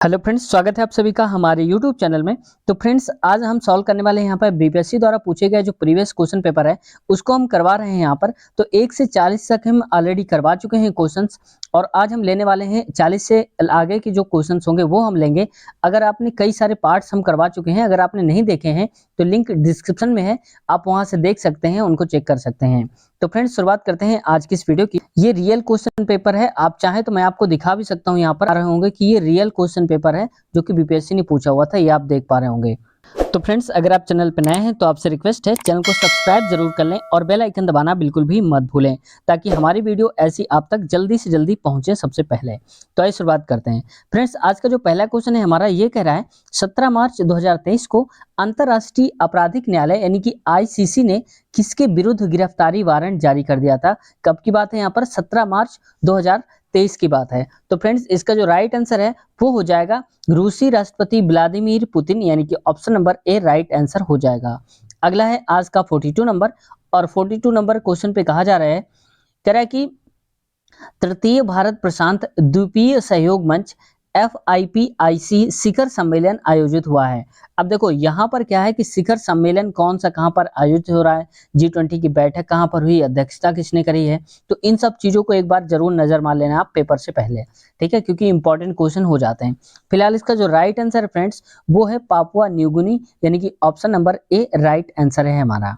Hello friends, स्वागत है आप सभी का हमारे यूट्यूब चैनल में। तो फ्रेंड्स, आज हम सॉल्व करने वाले हैं यहाँ पर बीपीएससी द्वारा पूछे गए जो प्रीवियस क्वेश्चन पेपर है उसको हम करवा रहे हैं यहाँ पर। तो 1 से 40 तक हम ऑलरेडी करवा चुके हैं क्वेश्चंस और आज हम लेने वाले हैं 40 से आगे के जो क्वेश्चंस होंगे वो हम लेंगे। अगर आपने कई सारे पार्ट्स हम करवा चुके हैं, अगर आपने नहीं देखे हैं तो लिंक डिस्क्रिप्शन में है, आप वहाँ से देख सकते हैं, उनको चेक कर सकते हैं। तो फ्रेंड्स, शुरुआत करते हैं आज की इस वीडियो की। ये रियल क्वेश्चन पेपर है, आप चाहें तो मैं आपको दिखा भी सकता हूँ, यहाँ पर आ रहे होंगे कि ये रियल क्वेश्चन पेपर है जो कि बीपीएससी ने पूछा हुआ था, ये आप देख पा रहे होंगे। तो फ्रेंड्स, अगर आप चैनल पर नए हैं तो आपसे रिक्वेस्ट है चैनल को सब्सक्राइब जरूर कर लें और बेल आइकन दबाना बिल्कुल भी मत भूलें, ताकि हमारी वीडियो ऐसी आप तक जल्दी से जल्दी पहुंचे सबसे पहले। तो आइए शुरुआत करते हैं। फ्रेंड्स, आज का जो पहला क्वेश्चन है हमारा, ये कह रहा है 17 मार्च 2023 को अंतर्राष्ट्रीय आपराधिक न्यायालय यानी कि आईसीसी ने किसके विरुद्ध गिरफ्तारी वारंट जारी कर दिया था। कब की बात है यहाँ पर? 17 मार्च 2023 की बात है। तो फ्रेंड्स, इसका जो राइट आंसर है वो हो जाएगा रूसी राष्ट्रपति व्लादिमीर पुतिन, यानी कि option number A right answer हो जाएगा। अगला है आज का 42 नंबर, और 42 नंबर क्वेश्चन पे कहा जा रहा है, कह रहा है कि तृतीय भारत प्रशांत द्वीपीय सहयोग मंच FIPIC शिखर सम्मेलन आयोजित हुआ है। अब देखो यहाँ पर क्या है कि शिखर सम्मेलन कौन सा कहाँ पर आयोजित हो रहा है, G20 की बैठक कहाँ पर हुई, अध्यक्षता किसने करी है, तो इन सब चीजों को एक बार जरूर नजर मार लेना आप पेपर से पहले, ठीक है, क्योंकि इंपॉर्टेंट क्वेश्चन हो जाते हैं। फिलहाल इसका जो राइट आंसर है फ्रेंड्स वो है पापुआ न्यू गिनी, यानी कि option number A right answer है हमारा।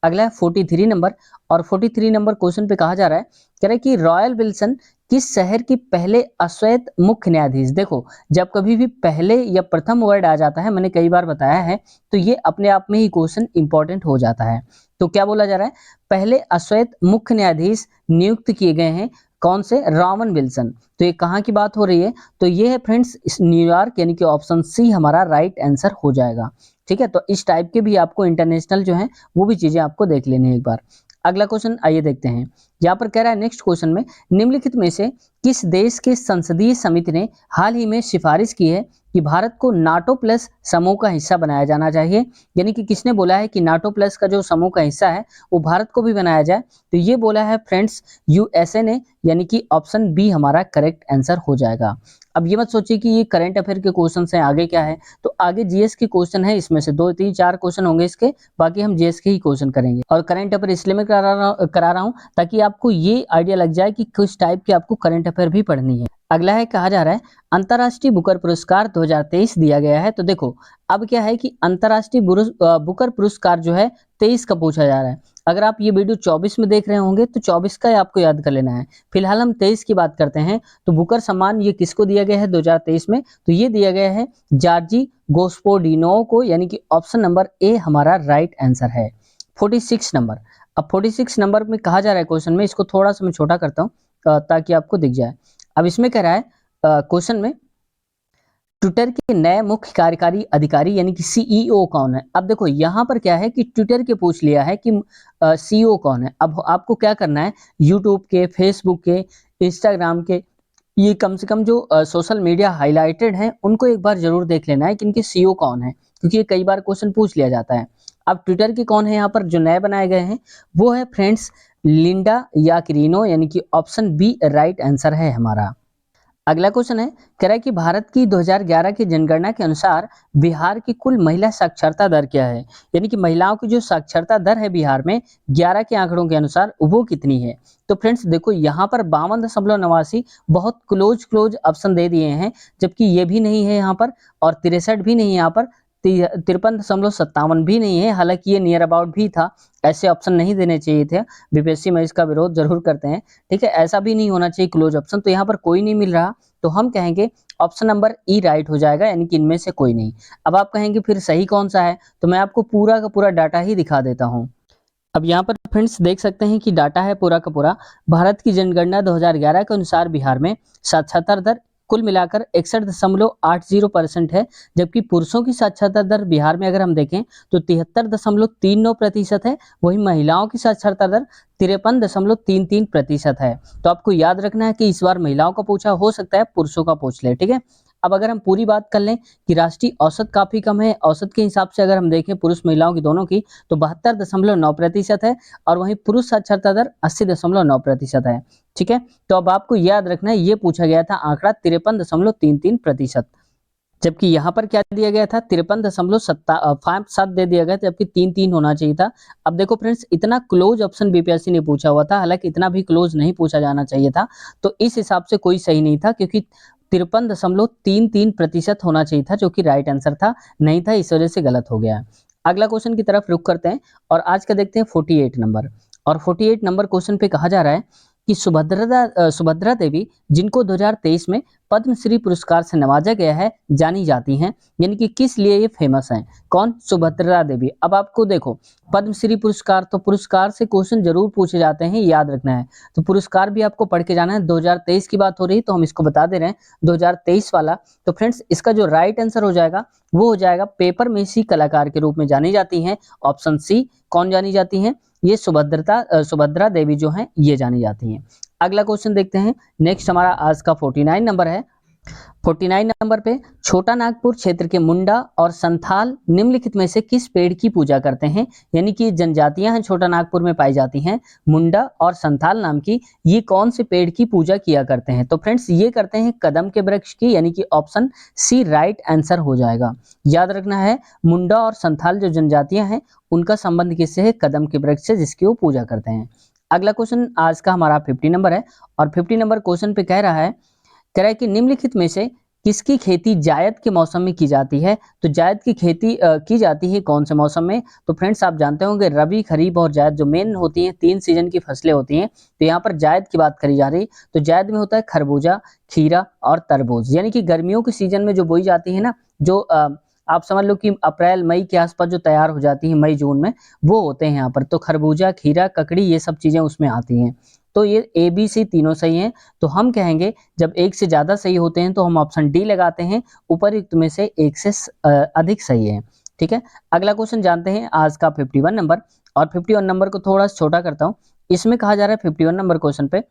अगला है 43 नंबर, और 43 नंबर क्वेश्चन पे कहा जा रहा है, कह रहा है कि रॉयल विल्सन किस शहर की पहले अश्वेत मुख्य न्यायाधीश। देखो, जब कभी भी पहले या प्रथम वर्ड आ जाता है, मैंने कई बार बताया है, तो ये अपने आप में ही क्वेश्चन इंपॉर्टेंट हो जाता है। तो क्या बोला जा रहा है, पहले अश्वेत मुख्य न्यायाधीश नियुक्त किए गए हैं कौन से? Rowan Wilson. तो ये कहाँ की बात हो रही है? तो ये है फ्रेंड्स न्यूयॉर्क, यानी कि ऑप्शन सी हमारा राइट आंसर हो जाएगा। ठीक है, तो इस टाइप के भी आपको इंटरनेशनल जो है वो भी चीजें आपको देख लेनी है एक बार। अगला क्वेश्चन आइए देखते हैं। यहाँ पर कह रहा है नेक्स्ट क्वेश्चन में, निम्नलिखित में से किस देश के संसदीय समिति ने हाल ही में सिफारिश की है कि भारत को नाटो प्लस समूह का हिस्सा बनाया जाना चाहिए। यानी कि किसने बोला है कि नाटो प्लस का जो समूह का हिस्सा है वो भारत को भी बनाया जाए, तो ये बोला है फ्रेंड्स USA ने, यानी कि ऑप्शन बी हमारा करेक्ट आंसर हो जाएगा। अब ये मत सोचिए कि ये करंट अफेयर के क्वेश्चन हैं, आगे क्या है, तो आगे जीएस के क्वेश्चन है, इसमें से 2 3 4 क्वेश्चन होंगे इसके, बाकी हम जीएस के ही क्वेश्चन करेंगे। और करंट अफेयर इसलिए मैं करा रहा हूँ ताकि आपको ये आइडिया लग जाए कि किस टाइप की आपको करंट अफेयर भी पढ़नी है। अगला है, कहा जा रहा है अंतर्राष्ट्रीय बुकर पुरस्कार 2023 दिया गया है। तो देखो, अब क्या है कि अंतर्राष्ट्रीय बुकर पुरस्कार जो है 23 का पूछा जा रहा है। अगर आप ये वीडियो 24 में देख रहे होंगे तो 24 का आपको याद कर लेना है। फिलहाल हम 23 की बात करते हैं। तो बुकर सम्मान ये किसको दिया गया है 2023 में? तो ये दिया गया है जॉर्जी गोस्पोडिनो को, यानी कि ऑप्शन नंबर ए हमारा राइट आंसर है। 46 नंबर, अब 46 नंबर में कहा जा रहा है क्वेश्चन में, इसको थोड़ा सा मैं छोटा करता हूँ ताकि आपको दिख जाए। अब इसमें कह रहा है क्वेश्चन में, ट्विटर के नए मुख्य कार्यकारी अधिकारी यानी कि CEO कौन है। अब देखो यहाँ पर क्या है कि ट्विटर के पूछ लिया है कि CEO कौन है। अब आपको क्या करना है, यूट्यूब के, फेसबुक के, इंस्टाग्राम के, ये कम से कम जो सोशल मीडिया हाईलाइटेड हैं उनको एक बार जरूर देख लेना है कि इनके CEO कौन है, क्योंकि ये कई बार क्वेश्चन पूछ लिया जाता है। अब ट्विटर के कौन है यहाँ पर जो नए बनाए गए हैं, वो है फ्रेंड्स लिंडा याकरिनो, यानी कि ऑप्शन बी राइट आंसर है हमारा। अगला क्वेश्चन है, कह रहा है कि भारत की 2011 की जनगणना के अनुसार बिहार की कुल महिला साक्षरता दर क्या है। यानी कि महिलाओं की जो साक्षरता दर है बिहार में 11 के आंकड़ों के अनुसार वो कितनी है। तो फ्रेंड्स देखो, यहाँ पर 52.89 बहुत क्लोज ऑप्शन दे दिए हैं, जबकि ये भी नहीं है यहाँ पर, और 63 भी नहीं है यहाँ पर, 53.57 भी नहीं है, हालांकि ये नियर अबाउट भी था, ऐसे ऑप्शन नहीं देने चाहिए थे। बीपीएससी में इसका विरोध जरूर करते हैं, ठीक है, ऐसा भी नहीं होना चाहिए क्लोज ऑप्शन, तो यहाँ पर कोई नहीं मिल रहा, तो हम कहेंगे ऑप्शन नंबर ई राइट हो जाएगा, यानी कि इनमें से कोई नहीं। अब आप कहेंगे फिर सही कौन सा है, तो मैं आपको पूरा का पूरा डाटा ही दिखा देता हूँ। अब यहाँ पर फ्रेंड्स देख सकते हैं कि डाटा है पूरा का पूरा, भारत की जनगणना 2011 के अनुसार बिहार में साक्षरता दर कुल मिलाकर 61.80% है, जबकि पुरुषों की साक्षरता दर बिहार में अगर हम देखें तो 73.39% है, वही महिलाओं की साक्षरता दर 53.33% है। तो आपको याद रखना है कि इस बार महिलाओं का पूछा, हो सकता है पुरुषों का पूछ ले, ठीक है। अब अगर हम पूरी बात कर लें कि राष्ट्रीय औसत काफी कम है, औसत के हिसाब से अगर हम देखें पुरुष महिलाओं की दोनों की, तो 72.9% है, और वहीं पुरुष साक्षरता दर 80.9% है, ठीक है। तो अब आपको याद रखना है, ये पूछा गया था आंकड़ा 53.33%। जबकि यहाँ पर क्या दिया गया था 53.57 दे दिया गया था, जबकि 3-3 होना चाहिए था। अब देखो फ्रेंड्स, इतना क्लोज ऑप्शन बीपीएससी ने पूछा हुआ था, हालांकि इतना भी क्लोज नहीं पूछा जाना चाहिए था, तो इस हिसाब से कोई सही नहीं था, क्योंकि 53.33% होना चाहिए था, जो कि राइट आंसर था, नहीं था, इस वजह से गलत हो गया है। अगला क्वेश्चन की तरफ रुख करते हैं और आज का देखते हैं 48 नंबर। और 48 नंबर क्वेश्चन पे कहा जा रहा है कि सुभद्रा देवी, जिनको 2023 में पद्मश्री पुरस्कार से नवाजा गया है, जानी जाती हैं, यानी कि किस लिए ये फेमस हैं? कौन? सुभद्रा देवी। अब आपको देखो, पद्मश्री पुरस्कार, तो पुरस्कार से क्वेश्चन जरूर पूछे जाते हैं, याद रखना है। तो पुरस्कार भी आपको पढ़ के जाना है। 2023 की बात हो रही, तो हम इसको बता दे रहे हैं 2023 वाला। तो फ्रेंड्स, इसका जो राइट आंसर हो जाएगा वो हो जाएगा पेपर मेसी कलाकार के रूप में जानी जाती हैं। Option C. कौन जानी जाती हैं? ये सुभद्रा देवी जो हैं, ये जानी जाती हैं। अगला क्वेश्चन देखते हैं। नेक्स्ट हमारा आज का 49 नंबर है। 49 नंबर पे, छोटा नागपुर क्षेत्र के मुंडा और संथाल निम्नलिखित में से किस पेड़ की पूजा करते हैं? यानी कि जनजातियां हैं, छोटा नागपुर में पाई जाती हैं, मुंडा और संथाल नाम की, ये कौन से पेड़ की पूजा किया करते हैं? तो फ्रेंड्स, ये करते हैं कदम के वृक्ष की, यानी कि ऑप्शन सी राइट आंसर हो जाएगा। याद रखना है, मुंडा और संथाल जो जनजातियां हैं, उनका संबंध किससे है? कदम के वृक्ष से, जिसकी वो पूजा करते हैं। अगला क्वेश्चन आज का हमारा 50 नंबर है और 50 नंबर क्वेश्चन पे कह रहा है कि निम्नलिखित में से किसकी खेती जायद के मौसम में की जाती है? तो जायद की खेती की जाती है कौन से मौसम में? तो फ्रेंड्स, आप जानते होंगे रबी, खरीफ और जायद जो मेन होती हैं, 3 सीजन की फसलें होती हैं। तो यहाँ पर जायद की बात करी जा रही, तो जायद में होता है खरबूजा, खीरा और तरबूज, यानी कि गर्मियों के सीजन में जो बोई जाती है ना, जो आप समझ लो कि अप्रैल मई के आसपास जो तैयार हो जाती है, मई जून में, वो होते हैं यहाँ पर। तो खरबूजा, खीरा, ककड़ी, ये सब चीजें उसमें आती हैं। तो ये ए बी सी तीनों सही हैं। तो हम कहेंगे जब एक से ज्यादा सही होते हैं तो हम ऑप्शन डी लगाते हैं, उपरयुक्त में से एक से अधिक सही है। ठीक है। अगला क्वेश्चन जानते हैं आज का 51 नंबर। और 51 नंबर को थोड़ा छोटा करता हूँ। इसमें कहा जा रहा है 51 नंबर क्वेश्चन पे,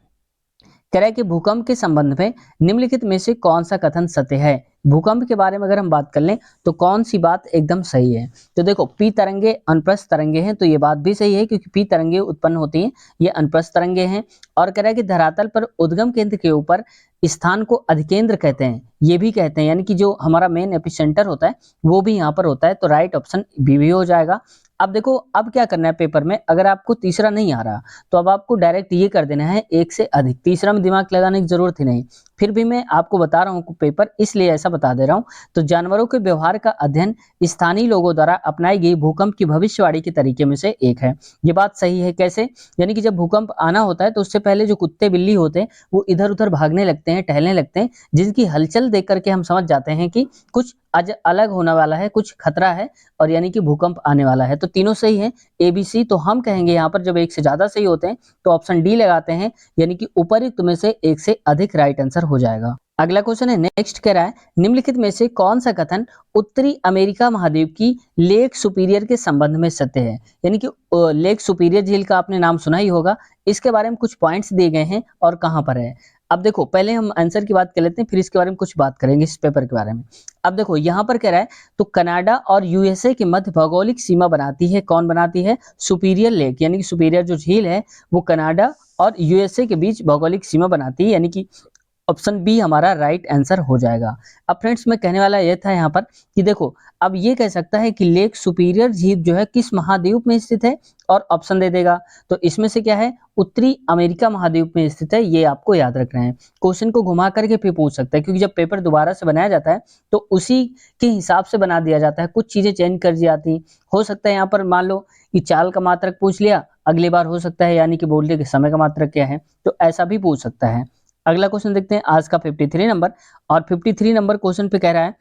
कह रहा है कि भूकंप के संबंध में निम्नलिखित में से कौन सा कथन सत्य है? भूकंप के बारे में अगर हम बात कर लें तो कौन सी बात एकदम सही है? तो देखो, पी तरंगे अनुप्रस्थ तरंगे हैं, तो ये बात भी सही है, क्योंकि पी तरंगे उत्पन्न होती हैं, ये अनुप्रस्थ तरंगे हैं। और कह रहा है कि धरातल पर उद्गम केंद्र के ऊपर स्थान को अधिकेंद्र कहते हैं, ये भी कहते हैं, यानी कि जो हमारा मेन एपिसेंटर होता है वो भी यहाँ पर होता है। तो राइट ऑप्शन बी भी हो जाएगा। अब देखो, अब क्या करना है पेपर में, अगर आपको तीसरा नहीं आ रहा तो अब आपको डायरेक्ट ये कर देना है एक से अधिक, तीसरा में दिमाग लगाने की जरूरत ही नहीं। फिर भी मैं आपको बता रहा हूँ पेपर, इसलिए ऐसा बता दे रहा हूँ। तो जानवरों के व्यवहार का अध्ययन स्थानीय लोगों द्वारा अपनाई गई भूकंप की भविष्यवाणी के तरीके में से एक है। ये बात सही है। कैसे? यानी कि जब भूकंप आना होता है तो उससे पहले जो कुत्ते बिल्ली होते हैं वो इधर उधर भागने लगते हैं, टहलने लगते हैं, जिनकी हलचल देख करके हम समझ जाते हैं कि कुछ आज अलग होने वाला है, कुछ खतरा है, और यानी कि भूकंप आने वाला है। तो तीनों सही है, ए बी सी। तो हम कहेंगे यहाँ पर जब एक से ज्यादा सही होते हैं तो ऑप्शन डी लगाते हैं, यानी कि उपरयुक्त में से एक से अधिक राइट आंसर हो जाएगा। अगला क्वेश्चन है, नेक्स्ट कह रहा है निम्नलिखित में से कौन सा कथन उत्तरी अमेरिका महाद्वीप की लेक सुपीरियर के संबंध में सत्य है? यानी कि लेक सुपीरियर झील का आपने नाम सुना ही होगा, इसके बारे में कुछ पॉइंट्स दिए गए हैं और कहां पर है। अब देखो, पहले हम आंसर की बात कर लेते हैं, फिर इसके बारे में कुछ बात करेंगे, इस पेपर के बारे में। अब देखो, यहाँ पर कह रहा है तो कनाडा और यूएसए के मध्य भौगोलिक सीमा बनाती है, कौन बनाती है? सुपीरियर लेक, यानी कि सुपीरियर जो झील है वो कनाडा और यूएसए के बीच भौगोलिक सीमा बनाती है, यानी कि ऑप्शन बी हमारा राइट आंसर हो जाएगा। अब फ्रेंड्स, मैं कहने वाला यह था यहाँ पर कि देखो, अब ये कह सकता है कि लेक सुपीरियर झील जो है किस महाद्वीप में स्थित है, और ऑप्शन दे देगा। तो इसमें से क्या है? उत्तरी अमेरिका महाद्वीप में स्थित है, ये आपको याद रखना है। क्वेश्चन को घुमा करके फिर पूछ सकता है, क्योंकि जब पेपर दोबारा से बनाया जाता है तो उसी के हिसाब से बना दिया जाता है, कुछ चीजें चेंज कर दी जाती। हो सकता है यहाँ पर मान लो कि चाल का मात्रक पूछ लिया, अगली बार हो सकता है यानी कि बोलने के समय का मात्रक क्या है, तो ऐसा भी पूछ सकता है। अगला क्वेश्चन देखते हैं आज का 53 नंबर। और 53 नंबर क्वेश्चन पे कह रहा है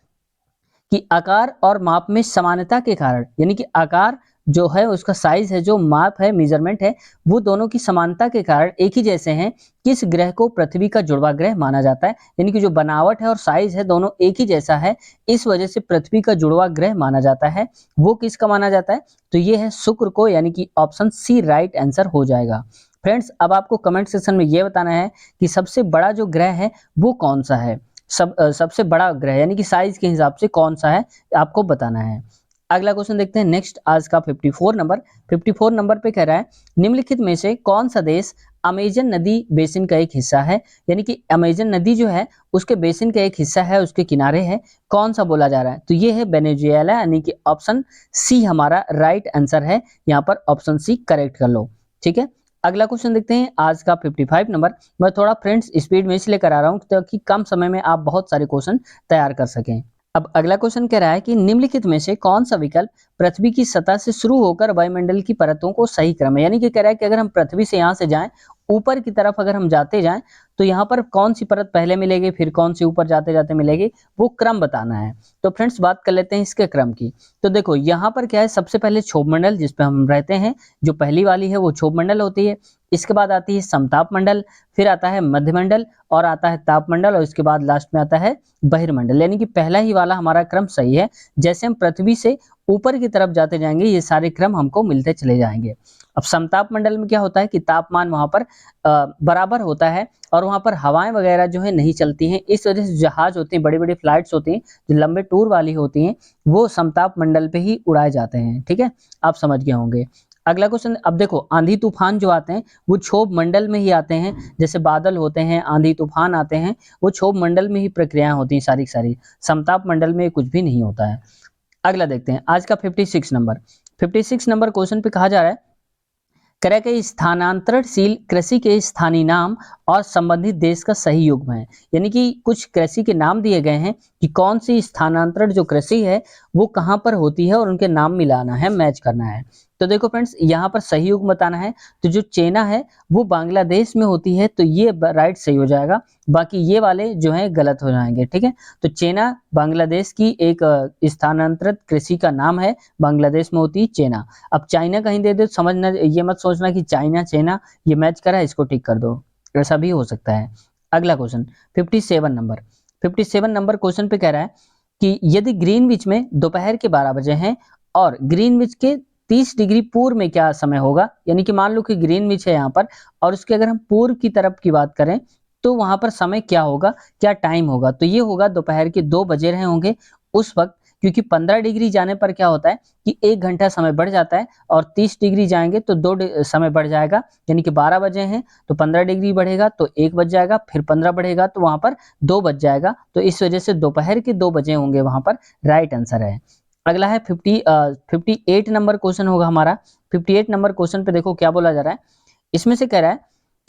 कि आकार और माप में समानता के कारण, यानी कि आकार जो है उसका साइज है, जो माप है, मेजरमेंट है, वो दोनों की समानता के कारण एक ही जैसे हैं, किस ग्रह को पृथ्वी का जुड़वा ग्रह माना जाता है? यानी कि जो बनावट है और साइज है दोनों एक ही जैसा है, इस वजह से पृथ्वी का जुड़वा ग्रह माना जाता है। वो किसका माना जाता है? तो ये है शुक्र को, यानी कि ऑप्शन सी राइट आंसर हो जाएगा। फ्रेंड्स, अब आपको कमेंट सेक्शन में ये बताना है कि सबसे बड़ा जो ग्रह है वो कौन सा है। सबसे बड़ा ग्रह यानी कि साइज के हिसाब से कौन सा है, आपको बताना है। अगला क्वेश्चन देखते हैं नेक्स्ट आज का 54 नंबर। 54 नंबर पे कह रहा है निम्नलिखित में से कौन सा देश अमेजन नदी बेसिन का एक हिस्सा है, यानी कि अमेजन नदी जो है उसके बेसिन का एक हिस्सा है, उसके किनारे है, कौन सा बोला जा रहा है? तो ये है वेनेजुएला, यानी कि ऑप्शन सी हमारा राइट आंसर है। यहाँ पर ऑप्शन सी करेक्ट कर लो, ठीक है। अगला क्वेश्चन देखते हैं आज का 55 नंबर। मैं थोड़ा फ्रेंड्स स्पीड में इसलिए करा रहा हूँ ताकि कम समय में आप बहुत सारे क्वेश्चन तैयार कर सकें। अब अगला क्वेश्चन कह रहा है कि निम्नलिखित में से कौन सा विकल्प पृथ्वी की सतह से शुरू होकर वायुमंडल की परतों को सही क्रम है, यानी कि कह रहा है कि अगर हम पृथ्वी से यहाँ से जाएं ऊपर की तरफ अगर हम जाते जाएं तो यहाँ पर कौन सी परत पहले मिलेगी, फिर कौन सी ऊपर जाते जाते मिलेगी, वो क्रम बताना है। तो फ्रेंड्स बात कर लेते हैं इसके क्रम की। तो देखो यहाँ पर क्या है, सबसे पहले क्षोभ मंडल जिसपे हम रहते हैं, जो पहली वाली है वो क्षोभ मंडल होती है। इसके बाद आती है समताप मंडल, फिर आता है मध्यमंडल और आता है तापमंडल और इसके बाद लास्ट में आता है बहिर्मंडल, यानी कि पहला ही वाला हमारा क्रम सही है। जैसे हम पृथ्वी से ऊपर की तरफ जाते जाएंगे ये सारे क्रम हमको मिलते चले जाएंगे। अब समताप मंडल में क्या होता है कि तापमान वहां पर बराबर होता है और वहां पर हवाएं वगैरह जो है नहीं चलती हैं, इस वजह से जहाज होते हैं, बड़ी बड़ी फ्लाइट्स होती हैं जो लंबे टूर वाली होती हैं, वो समताप मंडल पे ही उड़ाए जाते हैं, ठीक है, आप समझ गए होंगे। अगला क्वेश्चन, अब देखो आंधी तूफान जो आते हैं वो क्षोभ मंडल में ही आते हैं, जैसे बादल होते हैं, आंधी तूफान आते हैं, वो क्षोभ मंडल में ही प्रक्रियाएं होती हैं सारी की सारी, समताप मंडल में कुछ भी नहीं होता है। अगला देखते हैं आज का 56 नंबर। 56 नंबर क्वेश्चन पे कहा जा रहा है, कह के स्थानांतरणशील कृषि के स्थानीय नाम और संबंधित देश का सही युग्म है, यानी कि कुछ कृषि के नाम दिए गए हैं कि कौन सी स्थानांतरण जो कृषि है वो कहाँ पर होती है और उनके नाम मिलाना है, मैच करना है। तो देखो फ्रेंड्स यहाँ पर सही युग्म बताना है, तो जो चेना है वो बांग्लादेश में होती है, तो ये राइट सही हो जाएगा, बाकी ये वाले जो है गलत हो जाएंगे, ठीक है। तो चेना बांग्लादेश की एक स्थानांतरित कृषि का नाम है, बांग्लादेश में होती है चेना। अब चाइना कहीं दे दो, समझना ये मत सोचना कि चाइना चेना ये मैच करा, इसको टिक कर दो, ऐसा भी हो सकता है। अगला क्वेश्चन 57 नंबर। 57 नंबर क्वेश्चन पे कह रहा है कि यदि ग्रीनविच में दोपहर के 12 बजे हैं और ग्रीनविच के 30 डिग्री पूर्व में क्या समय होगा, यानी कि मान लो कि ग्रीनविच है यहाँ पर और उसके अगर हम पूर्व की तरफ की बात करें तो वहां पर समय क्या होगा, क्या टाइम होगा, तो ये होगा दोपहर के 2 बजे रहे होंगे उस वक्त, क्योंकि 15 डिग्री जाने पर क्या होता है कि 1 घंटा समय बढ़ जाता है और 30 डिग्री जाएंगे तो 2 समय बढ़ जाएगा, यानी कि 12 बजे हैं तो 15 डिग्री बढ़ेगा तो 1 बज जाएगा, फिर 15 बढ़ेगा तो वहां पर 2 बज जाएगा, तो इस वजह से दोपहर के 2 बजे होंगे वहां पर, राइट आंसर है। अगला है 58 नंबर क्वेश्चन होगा हमारा। 58 नंबर क्वेश्चन पे देखो क्या बोला जा रहा है, इसमें से कह रहा है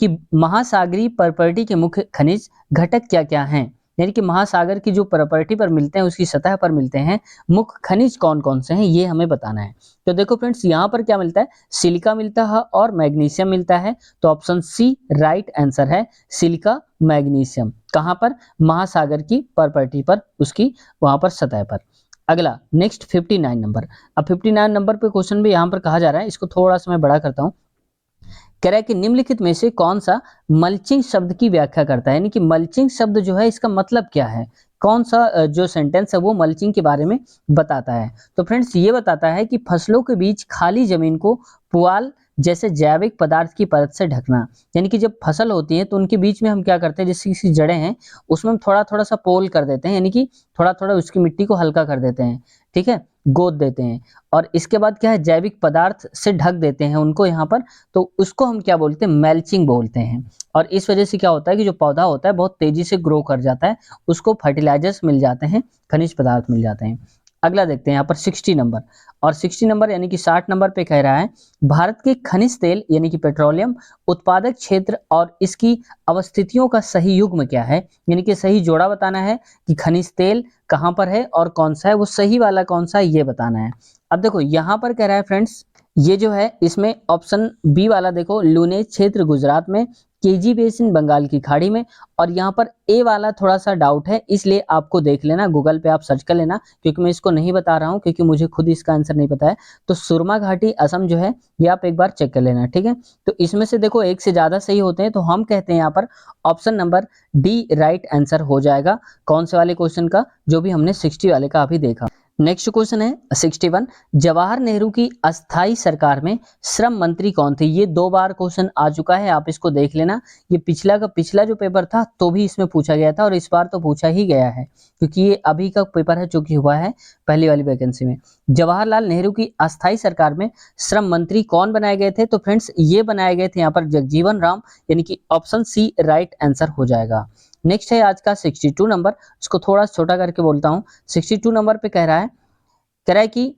कि महासागरीय प्रॉपर्टी के मुख्य खनिज घटक क्या क्या हैं, यानी कि महासागर की जो प्रॉपर्टी पर मिलते हैं, उसकी सतह पर मिलते हैं, मुख्य खनिज कौन कौन से हैं ये हमें बताना है। तो देखो फ्रेंड्स यहाँ पर क्या मिलता है, सिलिका मिलता है और मैग्नीशियम मिलता है, तो ऑप्शन सी राइट आंसर है, सिलिका मैग्नीशियम, कहाँ पर, महासागर की प्रॉपर्टी पर, उसकी वहां पर सतह पर। अगला नेक्स्ट 59 नंबर। अब 59 नंबर पे क्वेश्चन भी यहाँ पर कहा जा रहा है, इसको थोड़ा सा मैं बड़ा करता हूँ। कह रहा है कि निम्नलिखित में से कौन सा मल्चिंग शब्द की व्याख्या करता है, यानी कि मल्चिंग शब्द जो है इसका मतलब क्या है, कौन सा जो सेंटेंस है वो मल्चिंग के बारे में बताता है। तो फ्रेंड्स ये बताता है कि फसलों के बीच खाली जमीन को पुआल जैसे जैविक पदार्थ की परत से ढकना, यानी कि जब फसल होती है तो उनके बीच में हम क्या करते हैं, जैसे किसी जड़ें हैं उसमें हम थोड़ा थोड़ा सा पोल कर देते हैं, यानी कि थोड़ा थोड़ा उसकी मिट्टी को हल्का कर देते हैं, ठीक है, गोद देते हैं, और इसके बाद क्या है, जैविक पदार्थ से ढक देते हैं उनको यहाँ पर, तो उसको हम क्या बोलते हैं, मेल्चिंग बोलते हैं। और इस वजह से क्या होता है कि जो पौधा होता है बहुत तेजी से ग्रो कर जाता है, उसको फर्टिलाइजर्स मिल जाते हैं, खनिज पदार्थ मिल जाते हैं। अगला देखते हैं यहाँ पर 60 नंबर, और 60 नंबर यानी कि 60 नंबर पे कह रहा है, भारत के खनिज तेल यानी कि पेट्रोलियम उत्पादक क्षेत्र और इसकी अवस्थितियों का सही युग्म क्या है, यानी कि सही जोड़ा बताना है कि खनिज तेल कहाँ पर है और कौन सा है, वो सही वाला कौन सा है ये बताना है। अब देखो यहाँ पर कह रहा है फ्रेंड्स, ये जो है इसमें ऑप्शन बी वाला देखो, लूनेज क्षेत्र गुजरात में, केजी बेसिन बंगाल की खाड़ी में, और यहाँ पर ए वाला थोड़ा सा डाउट है, इसलिए आपको देख लेना, गूगल पे आप सर्च कर लेना, क्योंकि मैं इसको नहीं बता रहा हूँ क्योंकि मुझे खुद इसका आंसर नहीं पता है। तो सुरमा घाटी असम जो है ये आप एक बार चेक कर लेना, ठीक है। तो इसमें से देखो एक से ज्यादा सही होते हैं, तो हम कहते हैं यहाँ पर option number D right answer हो जाएगा, कौन से वाले क्वेश्चन का, जो भी हमने 60 वाले का अभी देखा। नेक्स्ट क्वेश्चन है 61, जवाहर नेहरू की अस्थाई सरकार में श्रम मंत्री कौन थे। ये 2 बार क्वेश्चन आ चुका है, आप इसको देख लेना। ये पिछला जो पेपर था तो भी इसमें पूछा गया था और इस बार तो पूछा ही गया है, क्योंकि ये अभी का पेपर है जो कि हुआ है पहली वाली वैकेंसी में। जवाहरलाल नेहरू की अस्थाई सरकार में श्रम मंत्री कौन बनाए गए थे, तो फ्रेंड्स ये बनाए गए थे यहाँ पर जगजीवन राम, यानी कि ऑप्शन सी राइट आंसर हो जाएगा। नेक्स्ट है आज का 62 नंबर, इसको थोड़ा छोटा करके बोलता हूँ। 62 नंबर पे कह रहा है कि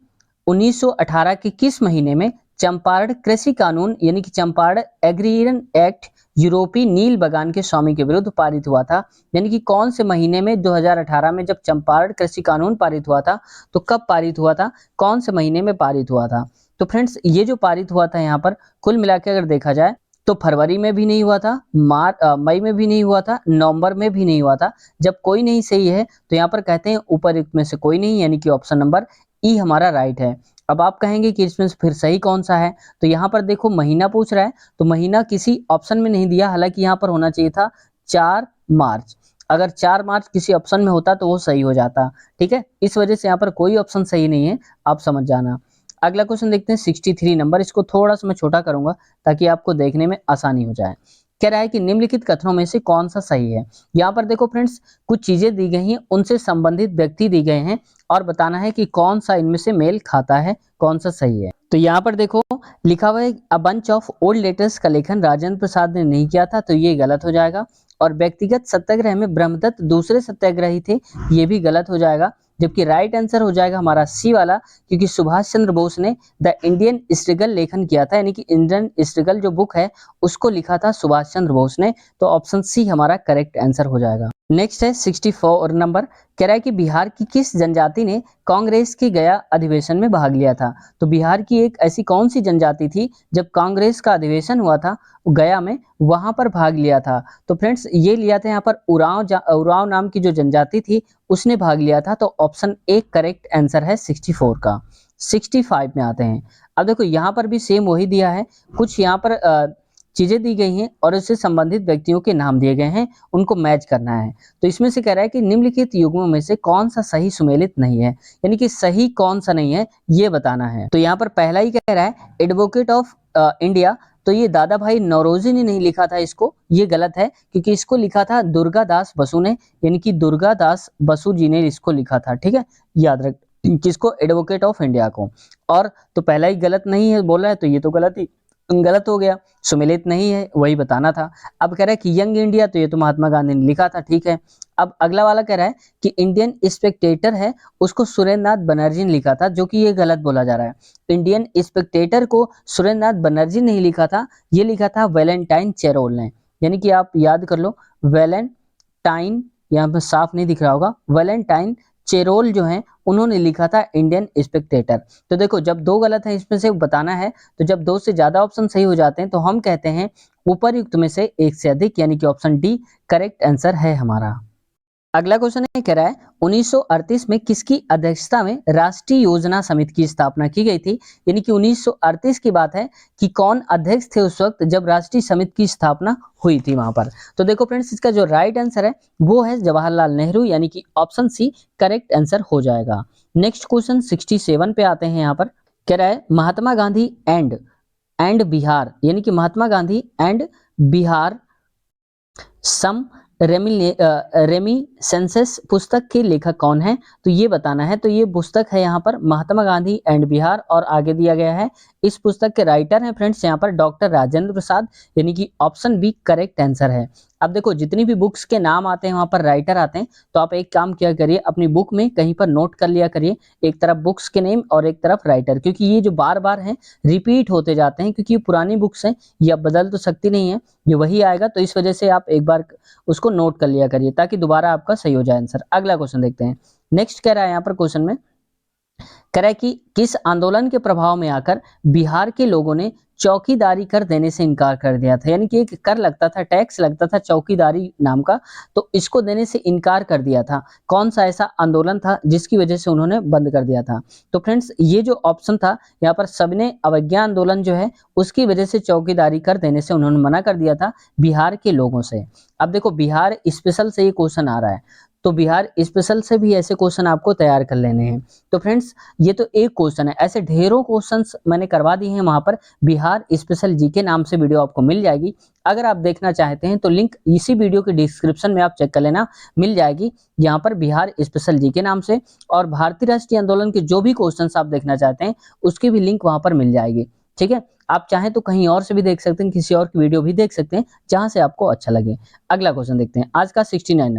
1918 के किस महीने में चंपारण कृषि कानून यानी कि चंपारण एग्रीरियन एक्ट यूरोपीय नील बगान के स्वामी के विरुद्ध पारित हुआ था। यानी कि कौन से महीने में 2018 में जब चंपारण कृषि कानून पारित हुआ था, तो कब पारित हुआ था, कौन से महीने में पारित हुआ था। तो फ्रेंड्स ये जो पारित हुआ था यहाँ पर कुल मिला के अगर देखा जाए तो फरवरी में भी नहीं हुआ था, मई में भी नहीं हुआ था, नवंबर में भी नहीं हुआ था। जब कोई नहीं सही है तो यहाँ पर कहते हैं उपरयुक्त में से कोई नहीं, यानी कि ऑप्शन नंबर ई हमारा राइट है। अब आप कहेंगे कि इसमें फिर सही कौन सा है, तो यहाँ पर देखो महीना पूछ रहा है, तो महीना किसी ऑप्शन में नहीं दिया, हालांकि यहाँ पर होना चाहिए था 4 मार्च। अगर 4 मार्च किसी ऑप्शन में होता तो वो सही हो जाता, ठीक है। इस वजह से यहाँ पर कोई ऑप्शन सही नहीं है, आप समझ जाना। अगला क्वेश्चन देखते हैं 63 नंबर, इसको थोड़ा सा मैं छोटा करूंगा ताकि आपको देखने में आसानी हो जाए। कह रहा है कि निम्नलिखित कथनों में से कौन सा सही है। यहाँ पर देखो फ्रेंड्स कुछ चीजें दी गई हैं, उनसे संबंधित व्यक्ति दी गए हैं और बताना है कि कौन सा इनमें से मेल खाता है, कौन सा सही है। तो यहाँ पर देखो लिखा हुआ है a bunch of old letters का लेखन राजेंद्र प्रसाद ने नहीं किया था, तो ये गलत हो जाएगा। और व्यक्तिगत सत्याग्रह में ब्रह्मदत्त दूसरे सत्याग्रही थे, ये भी गलत हो जाएगा। जबकि राइट आंसर हो जाएगा हमारा सी वाला, क्योंकि सुभाष चंद्र बोस ने द इंडियन स्ट्रगल लेखन किया था, यानी कि इंडियन स्ट्रगल जो बुक है उसको लिखा था सुभाष चंद्र बोस ने। तो ऑप्शन सी हमारा करेक्ट आंसर हो जाएगा। नेक्स्ट है 64 नंबर, कह रहा है कि बिहार की किस जनजाति ने कांग्रेस के गया अधिवेशन में भाग लिया था। तो बिहार की एक ऐसी कौन सी जनजाति थी जब कांग्रेस का अधिवेशन हुआ था गया में, वहां पर भाग लिया था। तो फ्रेंड्स ये लिया था यहाँ पर उरांव नाम की जो जनजाति थी उसने भाग लिया था। तो ऑप्शन ए करेक्ट आंसर है 64 का। 65 में आते हैं। अब देखो यहाँ पर भी सेम वही दिया है, कुछ यहाँ पर चीजें दी गई हैं और उससे संबंधित व्यक्तियों के नाम दिए गए हैं, उनको मैच करना है। तो इसमें से कह रहा है कि निम्नलिखित युग्मों में से कौन सा सही सुमेलित नहीं है, यानी कि सही कौन सा नहीं है ये बताना है। तो यहाँ पर पहला ही कह रहा है एडवोकेट ऑफ इंडिया, तो ये दादा भाई नौरोजी ने नहीं लिखा था इसको, ये गलत है, क्योंकि इसको लिखा था दुर्गा दास बसु ने, यानी कि दुर्गा दास बसु जी ने इसको लिखा था, ठीक है, याद रख किसको, एडवोकेट ऑफ इंडिया को। और तो पहला ही गलत नहीं है बोला है, तो ये तो गलत हो गया, सुमेलित नहीं है वही बताना था। अब कह रहा है कि यंग इंडिया, तो ये तो महात्मा गांधी ने लिखा था, ठीक है। अब अगला वाला कह रहा है कि इंडियन स्पेक्टेटर है, उसको सुरेंद्र नाथ बनर्जी ने लिखा था, जो कि ये गलत बोला जा रहा है। इंडियन स्पेक्टेटर को सुरेंद्र नाथ बनर्जी ने लिखा था, ये लिखा था वैलेंटाइन चेरोल ने, यानी कि आप याद कर लो वैलेंटाइन, यहाँ पे साफ नहीं दिख रहा होगा, वैलेंटाइन चेरोल जो है उन्होंने लिखा था इंडियन स्पेक्टेटर। तो देखो जब 2 गलत है इसमें से बताना है, तो जब 2 से ज्यादा ऑप्शन सही हो जाते हैं तो हम कहते हैं उपरयुक्त में से एक से अधिक, यानी कि ऑप्शन डी करेक्ट आंसर है हमारा। अगला क्वेश्चन है, कह रहा है 1938 में किसकी अध्यक्षता में राष्ट्रीय योजना समिति की स्थापना की गई थी। यानी कि 1938 की बात है कि कौन अध्यक्ष थे उस वक्त जब राष्ट्रीय समिति की स्थापना हुई थी वहां पर। तो देखो फ्रेंड्स इसका जो राइट आंसर है वो है जवाहरलाल नेहरू, यानी कि ऑप्शन सी करेक्ट आंसर हो जाएगा। नेक्स्ट क्वेश्चन 67 पे आते हैं। यहाँ पर कह रहा है महात्मा गांधी एंड बिहार, यानी कि महात्मा गांधी एंड बिहार सम रेमिसेंसेस पुस्तक के लेखक कौन है, तो ये बताना है। तो ये पुस्तक है यहाँ पर महात्मा गांधी एंड बिहार, और आगे दिया गया है इस पुस्तक के राइटर हैं फ्रेंड्स यहाँ पर डॉक्टर राजेंद्र प्रसाद, यानी कि ऑप्शन बी करेक्ट आंसर है। अब देखो जितनी भी बुक्स के नाम आते हैं वहां पर राइटर आते हैं, तो आप एक काम किया करिए अपनी बुक में कहीं पर नोट कर लिया करिए, एक तरफ बुक्स के नेम और एक तरफ राइटर, क्योंकि ये जो बार बार हैं रिपीट होते जाते हैं, क्योंकि ये पुरानी बुक्स हैं, ये अब बदल तो सकती नहीं है, ये वही आएगा। तो इस वजह से आप एक बार उसको नोट कर लिया करिए ताकि दोबारा आपका सही हो जाए आंसर। अगला क्वेश्चन देखते हैं। नेक्स्ट कह रहा है यहाँ पर क्वेश्चन में, कह रहा है कि किस आंदोलन के प्रभाव में आकर बिहार के लोगों ने चौकीदारी कर देने से इनकार कर दिया था। यानी कि एक कर लगता था, टैक्स लगता था चौकीदारी नाम का, तो इसको देने से इनकार कर दिया था। कौन सा ऐसा आंदोलन था जिसकी वजह से उन्होंने बंद कर दिया था। तो फ्रेंड्स ये जो ऑप्शन था यहाँ पर सबने अवज्ञा आंदोलन जो है उसकी वजह से चौकीदारी कर देने से उन्होंने मना कर दिया था बिहार के लोगों से। अब देखो बिहार स्पेशल से ये क्वेश्चन आ रहा है, तो बिहार स्पेशल से भी ऐसे क्वेश्चन आपको तैयार कर लेने हैं। तो फ्रेंड्स ये तो एक क्वेश्चन है, ऐसे ढेरों क्वेश्चंस मैंने करवा दिए हैं वहां पर, बिहार स्पेशल जीके नाम से वीडियो आपको मिल जाएगी। अगर आप देखना चाहते हैं तो लिंक इसी वीडियो के डिस्क्रिप्शन में आप चेक कर लेना, मिल जाएगी यहाँ पर बिहार स्पेशल जीके नाम से। और भारतीय राष्ट्रीय आंदोलन के जो भी क्वेश्चंस आप देखना चाहते हैं उसकी भी लिंक वहां पर मिल जाएगी। ठीक है, आप चाहें तो कहीं और से भी देख सकते हैं, किसी और की वीडियो भी देख सकते हैं जहां से आपको अच्छा लगे। अगला क्वेश्चन देखते हैं आज का 69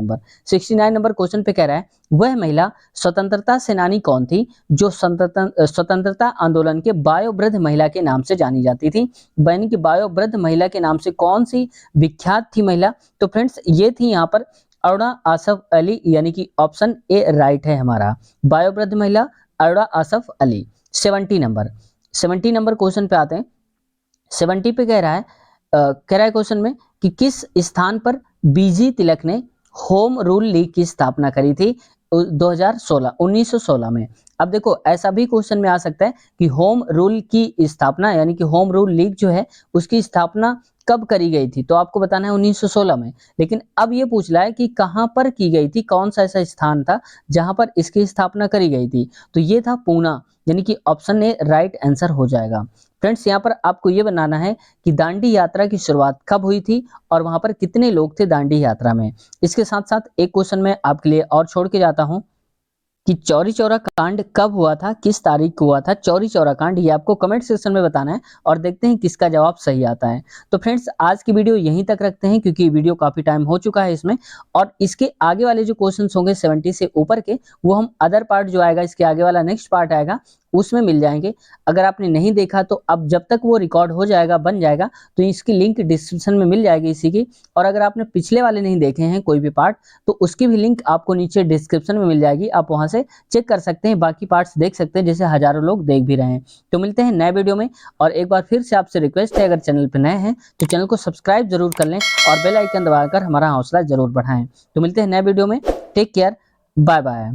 नंबर क्वेश्चन पे कह रहा है, वह महिला स्वतंत्रता सेनानी कौन थी जो स्वतंत्रता आंदोलन के बायोवृद्ध महिला के नाम से जानी जाती थी। यानी कि बायोवृद्ध महिला के नाम से कौन सी विख्यात थी महिला? तो फ्रेंड्स ये थी यहाँ पर अरुणा आसफ अली, यानी कि ऑप्शन ए राइट है हमारा, बायोवृद्ध महिला अरुणा आसफ अली। 70 नंबर क्वेश्चन पे आते हैं। 70 पे कह रहा है क्वेश्चन में कि किस स्थान पर बीजी तिलक ने होम रूल लीग की स्थापना करी थी 1916 में। अब देखो ऐसा भी क्वेश्चन में आ सकता है कि होम रूल की स्थापना, यानी कि होम रूल लीग जो है उसकी स्थापना कब करी गई थी, तो आपको बताना है 1916 में। लेकिन अब ये पूछ रहा है कि कहां पर की गई थी, कौन सा ऐसा स्थान था जहां पर इसकी स्थापना करी गई थी, तो ये था पूना, यानी कि ऑप्शन ए राइट आंसर हो जाएगा। फ्रेंड्स यहाँ पर आपको ये बनाना है कि दांडी यात्रा की शुरुआत कब हुई थी और वहां पर कितने लोग थे दांडी यात्रा में। इसके साथ साथ एक क्वेश्चन मैं आपके लिए और छोड़ के जाता हूं कि चौरी चौरा कांड कब हुआ था, किस तारीख को हुआ था चौरी चौरा कांड, ये आपको कमेंट सेक्शन में बताना है और देखते हैं किसका जवाब सही आता है। तो फ्रेंड्स आज की वीडियो यहीं तक रखते हैं क्योंकि वीडियो काफी टाइम हो चुका है इसमें, और इसके आगे वाले जो क्वेश्चंस होंगे 70 से ऊपर के, वो हम अदर पार्ट जो आएगा, इसके आगे वाला नेक्स्ट पार्ट आएगा उसमें मिल जाएंगे। अगर आपने नहीं देखा तो अब जब तक वो रिकॉर्ड हो जाएगा, बन जाएगा, तो इसकी लिंक डिस्क्रिप्शन में मिल जाएगी इसी की। और अगर आपने पिछले वाले नहीं देखे हैं कोई भी पार्ट, तो उसकी भी लिंक आपको नीचे डिस्क्रिप्शन में मिल जाएगी, आप वहां से चेक कर सकते हैं, बाकी पार्ट्स देख सकते हैं, जैसे हजारों लोग देख भी रहे हैं। तो मिलते हैं नए वीडियो में, और एक बार फिर से आपसे रिक्वेस्ट है, अगर चैनल पर नए हैं तो चैनल को सब्सक्राइब जरूर कर लें और बेल आइकन दबाकर हमारा हौसला जरूर बढ़ाएं। तो मिलते हैं नए वीडियो में, टेक केयर, बाय बाय।